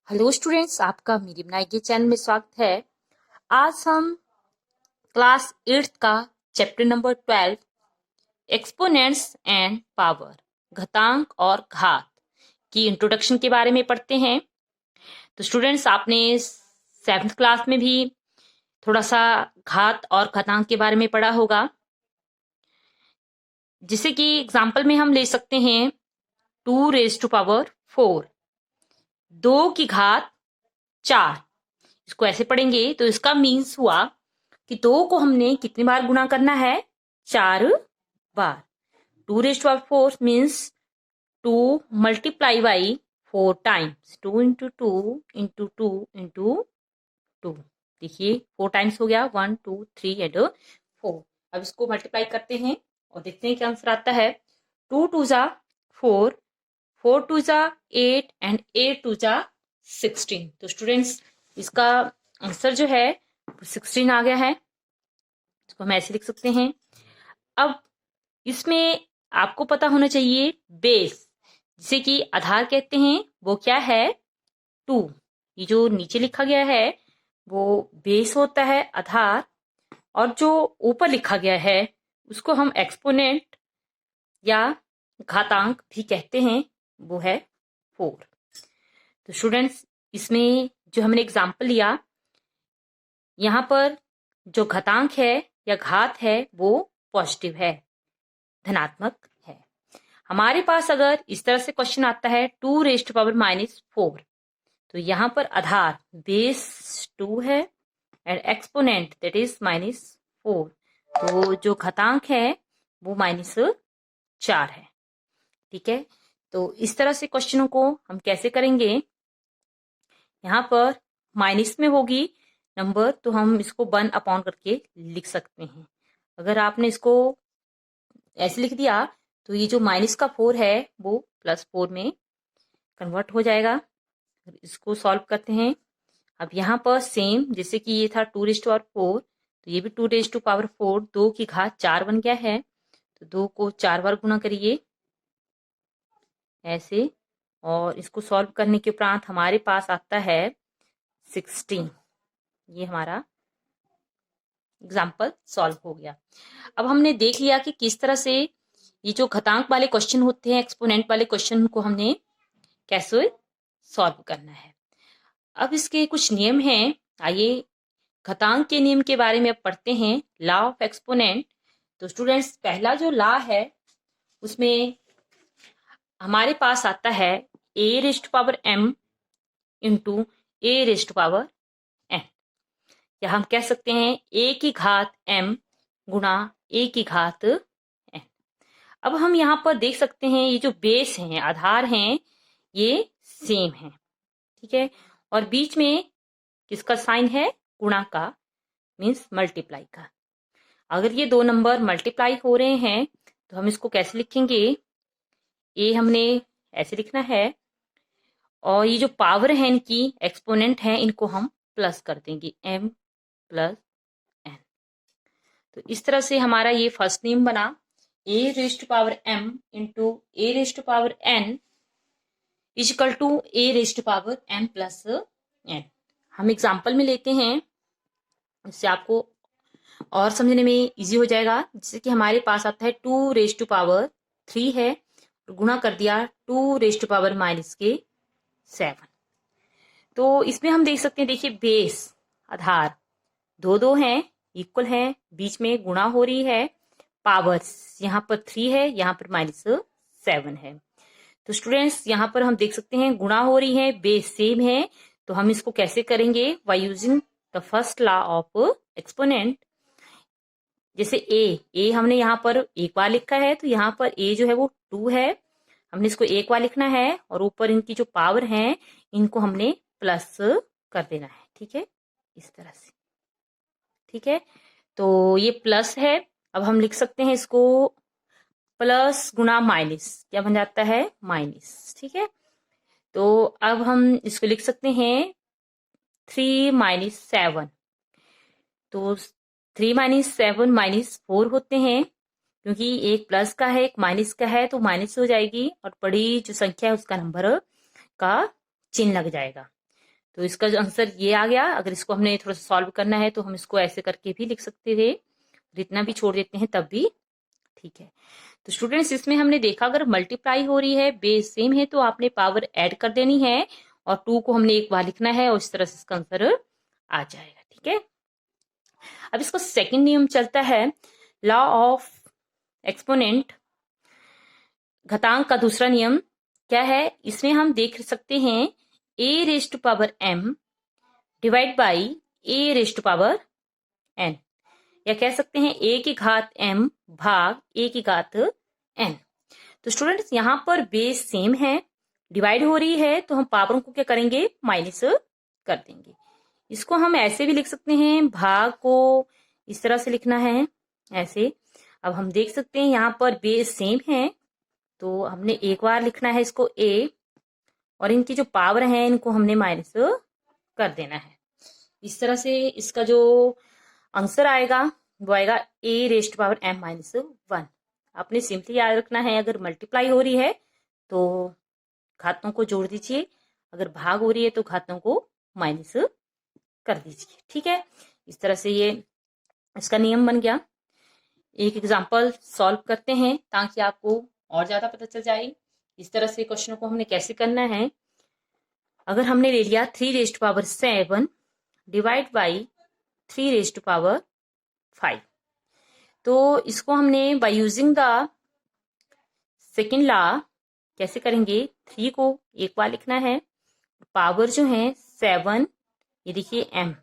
Hello students, आपका मेरी बनाई गई चैनल में स्वागत है। आज हम क्लास 8 का chapter number 12 exponents and power, घातांक और घात की इंट्रोडक्शन के बारे में पढ़ते हैं। तो स्टूडेंट्स, आपने 7th क्लास में भी थोड़ा सा घात और घातांक के बारे में पढ़ा होगा। जिसे कि एग्जाम्पल में हम ले सकते हैं 2⁴, 2 की घात 4। इसको ऐसे पढ़ेंगे तो इसका मीन्स हुआ कि 2 को हमने कितनी बार गुणा करना है? 4 बार। 2⁴ means 2 multiply by 4 times. 2 into 2 into 2 into 2। देखिए 4 टाइम्स हो गया, 1 2 3 एंड 4। अब इसको मल्टीप्लाई करते हैं और देखते हैं क्या आंसर आता है। 2 2 जा 4, 4 2 जा 8 एंड 8 2 जा 16। तो स्टूडेंट्स, इसका आंसर जो है 16 आ गया है। इसको हम ऐसे लिख सकते हैं। अब इसमें आपको पता होना चाहिए बेस, जिसे कि आधार कहते हैं, वो क्या है? 2। ये जो नीचे लिखा गया है वो बेस होता है, आधार, और जो ऊपर लिखा गया है उसको हम एक्सपोनेंट या घातांक भी कहते हैं, वो है 4। तो स्टूडेंट्स, इसमें जो हमने एग्जाम्पल लिया, यहाँ पर जो घातांक है या घात है वो पॉजिटिव है, धनात्मक है। हमारे पास अगर इस तरह से क्वेश्चन आता है 2⁻⁻⁴, तो यहाँ पर आधार बेस 2 है एंड एक्सपोनेंट दैट इज -4। तो जो घातांक है वो -4 है। ठीक है, तो इस तरह से क्वेश्चनों को हम कैसे करेंगे? यहाँ पर माइनस में होगी नंबर, तो हम इसको 1 अपॉन करके लिख सकते हैं। अगर आपने इसको ऐसे लिख दिया तो ये जो -4 है वो +4 में कन्वर्ट हो जाएगा। इसको सॉल्व करते हैं। अब यहाँ पर सेम, जैसे कि ये था 2⁴, तो ये भी 2⁴, 2 की घात 4 बन गया है। तो 2 को 4 बार गुना करिए ऐसे, और इसको सॉल्व करने के उपरांत हमारे पास आता है 16। ये हमारा एग्जाम्पल सॉल्व हो गया। अब हमने देख लिया कि किस तरह से ये जो घातांक वाले क्वेश्चन होते हैं, एक्सपोनेंट वाले क्वेश्चन को हमने कैसे सॉल्व करना है। अब इसके कुछ नियम हैं। आइए घातांक के नियम के बारे में अब पढ़ते हैं, लॉ ऑफ एक्सपोनेंट। तो स्टूडेंट्स, पहला जो लॉ है उसमें हमारे पास आता है a⁻m इंटू a⁻n, या हम कह सकते हैं a की घात m गुणा a की घात n। अब हम यहाँ पर देख सकते हैं ये जो बेस हैं, आधार हैं, ये सेम है। ठीक है, और बीच में किसका साइन है? गुणा का, मीन्स मल्टीप्लाई का। अगर ये दो नंबर मल्टीप्लाई हो रहे हैं तो हम इसको कैसे लिखेंगे? ए हमने ऐसे लिखना है, और ये जो पावर है इनकी, एक्सपोनेंट है, इनको हम प्लस कर देंगे, m + n। तो इस तरह से हमारा ये फर्स्ट नेम बना, a⁻m into a⁻n equal to a⁻m + n। हम एग्जाम्पल में लेते हैं, इससे आपको और समझने में इजी हो जाएगा। जैसे कि हमारे पास आता है 2⁻³ है, गुणा कर दिया 2⁻⁻7। तो इसमें हम देख सकते हैं, देखिए बेस, आधार, दो हैं, इक्वल हैं, बीच में गुणा हो रही है, पावर्स यहाँ पर 3 है, यहाँ पर -7 है। तो स्टूडेंट्स, यहाँ पर हम देख सकते हैं गुणा हो रही है, बेस सेम है। तो हम इसको कैसे करेंगे? Bye using the first law of exponent. जैसे ए हमने यहाँ पर एक बार लिखा है, तो यहाँ पर ए जो है वो 2 है, हमने इसको एक बार लिखना है, और ऊपर इनकी जो पावर है इनको हमने प्लस कर देना है। ठीक है, इस तरह से। ठीक है, तो ये प्लस है। अब हम लिख सकते हैं इसको प्लस गुणा माइनस, क्या बन जाता है? माइनस। ठीक है, तो अब हम इसको लिख सकते हैं 3 - 7। तो 3 - 7 -4 होते हैं, क्योंकि एक प्लस का है एक माइनस का है, तो माइनस हो जाएगी, और बड़ी जो संख्या है उसका नंबर का चिन्ह लग जाएगा। तो इसका जो आंसर ये आ गया। अगर इसको हमने थोड़ा सा सॉल्व करना है तो हम इसको ऐसे करके भी लिख सकते थे, इतना भी छोड़ देते हैं तब भी ठीक है। तो स्टूडेंट्स इसमें हमने देखा अगर मल्टीप्लाई हो रही है, बेस सेम है, तो आपने पावर ऐड कर देनी है और 2 को हमने एक बार लिखना है और इस तरह से इसका आंसर आ जाएगा। ठीक है, अब इसका सेकंड नियम चलता है, लॉ ऑफ एक्सपोनेंट, घातांक का दूसरा नियम क्या है। इसमें हम देख सकते हैं a raise to power m divide by a raise to power n, या कह सकते हैं a की घात m भाग a की घात n। तो स्टूडेंट्स यहाँ पर बेस सेम है, डिवाइड हो रही है, तो हम पावरों को क्या करेंगे, माइनस कर देंगे। इसको हम ऐसे भी लिख सकते हैं, भाग को इस तरह से लिखना है ऐसे। अब हम देख सकते हैं यहाँ पर बेस सेम है, तो हमने एक बार लिखना है इसको a, और इनकी जो पावर है इनको हमने माइनस कर देना है। इस तरह से इसका जो आंसर आएगा वो आएगा a raise to power m minus 1। आपने सिंपली याद रखना है, अगर मल्टीप्लाई हो रही है तो घातों को जोड़ दीजिए, अगर भाग हो रही है तो घातों को माइनस कर दीजिए। ठीक है, इस तरह से ये इसका नियम बन गया। एक एग्जांपल सॉल्व करते हैं ताकि आपको और ज्यादा पता चल जाए इस तरह से क्वेश्चनों को हमने कैसे करना है। अगर हमने ले लिया 3 raise to power 7 divide by 3 raise to power 5, तो इसको हमने by using the second law कैसे करेंगे, 3 को एक बार लिखना है, पावर जो है 7, ये देखिए m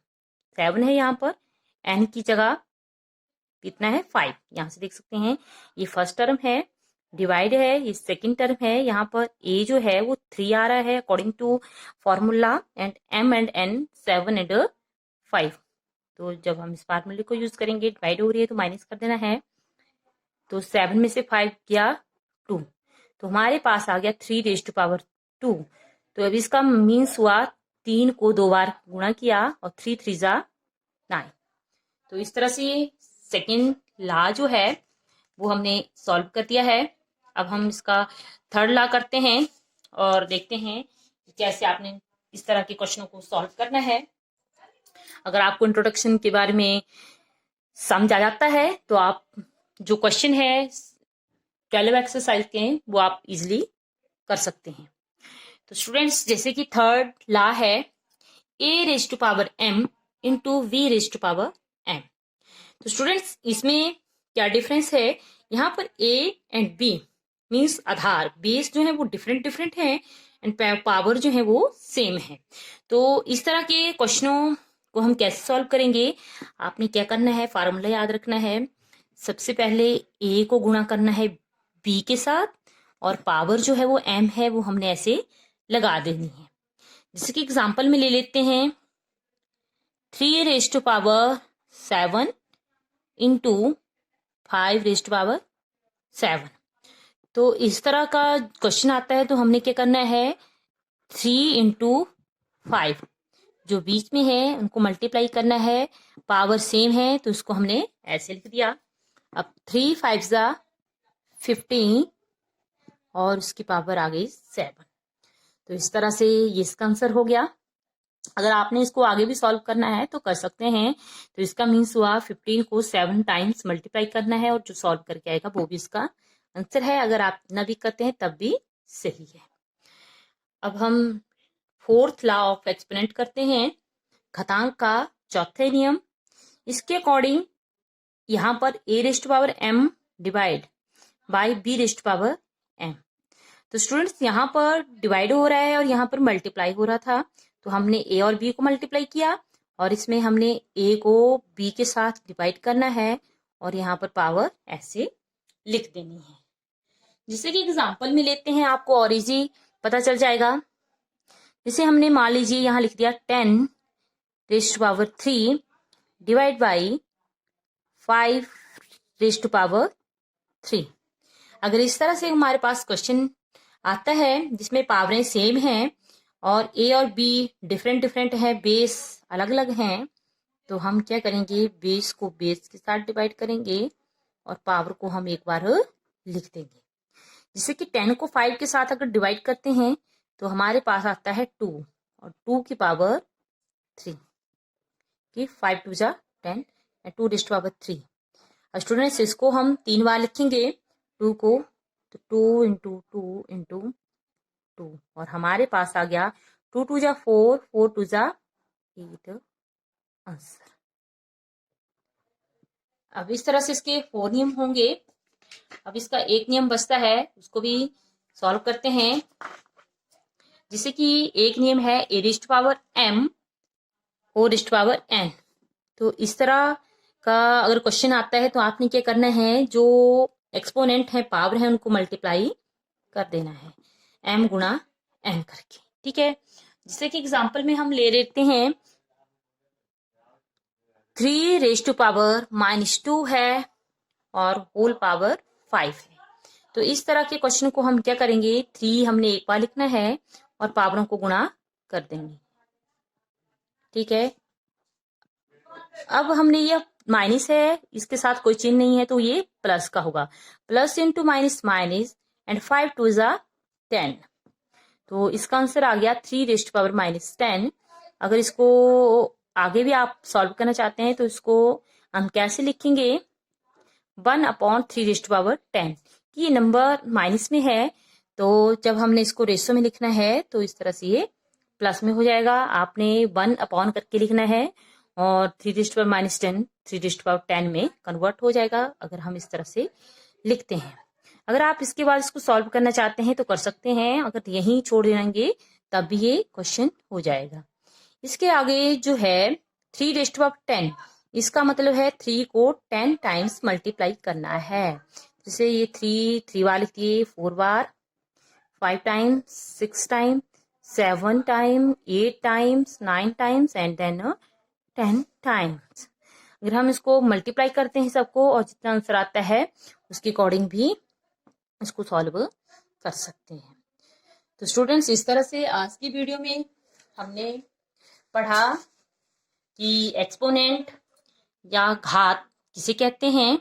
7 है यहाँ पर, n की जगह कितना है 5, यहाँ से देख सकते हैं ये फर्स्ट टर्म है, डिवाइड है, ये सेकंड टर्म है, यहाँ पर a जो है वो 3 आ रहा है according to formula, and m and n 7 and 5। तो जब हम इस फार्मूले को यूज करेंगे, डिवाइड हो रही है तो माइनस कर देना है, तो 7 में से 5 गया 2, तो हमारे पास आ गया 3 रेज टू पावर 2। तो अब इसका मीन्स हुआ 3 को 2 बार गुणा किया और 3 3 जा 9। तो इस तरह से सेकेंड लॉ जो है वो हमने सॉल्व कर दिया है। अब हम इसका थर्ड लॉ करते हैं और देखते हैं कि कैसे आपने इस तरह के क्वेश्चनों को सॉल्व करना है। अगर आपको इंट्रोडक्शन के बारे में समझ आ जाता है तो आप जो क्वेश्चन है 12 एक्सरसाइज के वो आप इजिली कर सकते हैं। तो स्टूडेंट्स जैसे कि थर्ड लॉ है a raise to power m into v raise to power m। तो स्टूडेंट्स इसमें क्या डिफरेंस है, यहाँ पर a एंड b मीन्स आधार बेस जो है वो डिफरेंट डिफरेंट है एंड पावर जो है वो सेम है। तो इस तरह के क्वेश्चनों को हम कैसे सॉल्व करेंगे, आपने क्या करना है, फार्मूला याद रखना है। सबसे पहले a को गुणा करना है b के साथ और पावर जो है वो m है वो हमने ऐसे लगा देनी है। जैसे कि एग्जांपल में ले लेते हैं 3 raise to power 7 into 5 raise to power 7। तो इस तरह का क्वेश्चन आता है तो हमने क्या करना है, 3 इंटू 5 जो बीच में है उनको मल्टीप्लाई करना है, पावर सेम है तो इसको हमने ऐसे लिख दिया। अब 3 5 जा 15 और उसकी पावर आ गई 7। तो इस तरह से ये इसका आंसर हो गया। अगर आपने इसको आगे भी सॉल्व करना है तो कर सकते हैं। तो इसका मीन्स हुआ 15 को 7 टाइम्स मल्टीप्लाई करना है और जो सॉल्व करके आएगा वो भी इसका आंसर है। अगर आप इतना भी करते हैं तब भी सही है। अब हम फोर्थ लॉ ऑफ एक्सपोनेंट करते हैं, घातांक का चौथे नियम। इसके अकॉर्डिंग यहाँ पर a raise to power m divide by b raise to power m। तो स्टूडेंट्स यहाँ पर डिवाइड हो रहा है और यहाँ पर मल्टीप्लाई हो रहा था, तो हमने a और b को मल्टीप्लाई किया और इसमें हमने a को b के साथ डिवाइड करना है और यहाँ पर पावर ऐसे लिख देनी है। जैसे कि एग्जांपल में लेते हैं, आपको और इजी पता चल जाएगा। जैसे हमने मान लीजिए यहाँ लिख दिया 10 raise to power 3 divide by 5 raise to power 3। अगर इस तरह से हमारे पास क्वेश्चन आता है जिसमें पावरें सेम हैं और a और b डिफरेंट डिफरेंट है, बेस अलग अलग हैं, तो हम क्या करेंगे, बेस को बेस के साथ डिवाइड करेंगे और पावर को हम एक बार लिख देंगे। जैसे कि 10 को 5 के साथ अगर डिवाइड करते हैं तो हमारे पास आता है 2 और 2 की पावर 3 कि 5 2 जा 10 एंड 2 रेज़्ड टू पावर 3। अब स्टूडेंट्स इसको हम 3 बार लिखेंगे 2 को, तो 2 इंटू 2 इंटू 2 और हमारे पास आ गया 2 2 जा 4 4 2 जा 8 आंसर। अब इस तरह से इसके 4 नियम होंगे। अब इसका एक नियम बचता है, उसको भी सॉल्व करते हैं। जिसे कि एक नियम है a raised to power m ओ रेज़्ड टू पावर n। तो इस तरह का अगर क्वेश्चन आता है तो आपने क्या करना है, जो एक्सपोनेंट है, पावर है, उनको मल्टीप्लाई कर देना है m गुणा n करके। ठीक है, जिससे कि एग्जांपल में हम ले लेते हैं 3 रेज़्ड टू पावर -2 है और होल पावर 5 है। तो इस तरह के क्वेश्चन को हम क्या करेंगे, 3 हमने एक बार लिखना है और पावरों को गुणा कर देंगे। ठीक है, अब हमने ये माइनस है, इसके साथ कोई चिन्ह नहीं है तो ये प्लस का होगा। Plus into minus minus and 5 2 जा 10। तो इसका आंसर आ गया 3 रेज़्ड टू पावर -10। अगर इसको आगे भी आप सॉल्व करना चाहते हैं तो इसको हम कैसे लिखेंगे, 1/3 रेज़्ड टू पावर 10। कि ये नंबर माइनस में है तो जब हमने इसको रेशो में लिखना है तो इस तरह से ये प्लस में हो जाएगा। आपने 1 करके लिखना है और 3 raised to power -10 3 raised to power 10 में कन्वर्ट हो जाएगा अगर हम इस तरह से लिखते हैं। अगर आप इसके बाद इसको सॉल्व करना चाहते हैं तो कर सकते हैं, अगर यहीं छोड़ देंगे तब भी ये क्वेश्चन हो जाएगा। इसके आगे जो है 3 रेज़्ड टू पावर 10, इसका मतलब है 3 को 10 टाइम्स मल्टीप्लाई करना है। जैसे ये 3 बार लिखिए, 4 बार, 5 times, 6 times, 7 time, 8 times, 9 times and then 10 times. अगर हम इसको मल्टीप्लाई करते हैं सबको और जितना आंसर आता है उसके अकॉर्डिंग भी इसको सॉल्व कर सकते हैं। तो स्टूडेंट्स इस तरह से आज की वीडियो में हमने पढ़ा कि एक्सपोनेंट या घात किसे कहते हैं,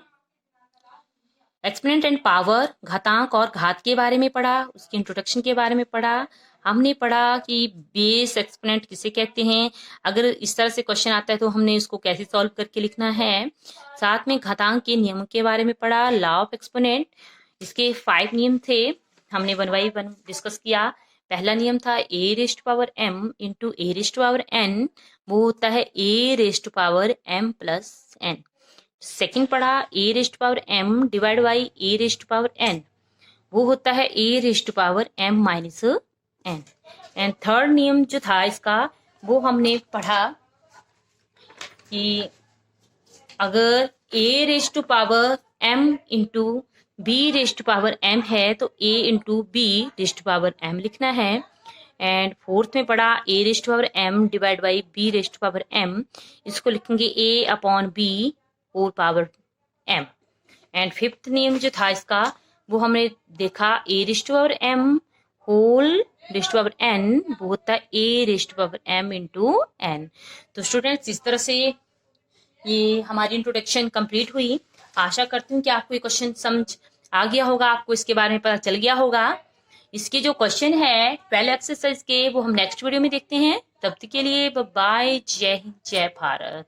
एक्सपोनेंट एंड पावर, घातांक और घात के बारे में पढ़ा, उसकी इंट्रोडक्शन के बारे में पढ़ा। हमने पढ़ा कि बेस एक्सपोनेंट किसे कहते हैं, अगर इस तरह से क्वेश्चन आता है तो हमने इसको कैसे सॉल्व करके लिखना है। साथ में घातांक के नियम के बारे में पढ़ा, लॉ ऑफ एक्सपोनेंट, इसके 5 नियम थे, हमने 1 बाय 1 डिस्कस किया। पहला नियम था a raised to power m into a raised to power n, वो होता है a raised to power m plus n। Second पढ़ा a raised to power m divide by a raised to power n, वो होता है a raised to power m minus n। And third नियम जो था इसका, वो हमने पढ़ा कि अगर a raised to power m into B raised to power m है तो a into B raised to power m लिखना है। एंड फोर्थ में पढ़ा a raised to power m divide by B raised to power m, इसको लिखेंगे a upon b whole power m। And fifth नियम जो था इसका, वो हमने देखा a raised to power m whole raised to power n, वो होता है a raised to power m into n। तो स्टूडेंट्स इस तरह से ये हमारी इंट्रोडक्शन कंप्लीट हुई। आशा करती हूँ कि आपको ये क्वेश्चन समझ आ गया होगा, आपको इसके बारे में पता चल गया होगा। इसके जो क्वेश्चन है 12 एक्सरसाइज के, वो हम नेक्स्ट वीडियो में देखते हैं। तब तक के लिए बाय, जय हिंद, जय भारत।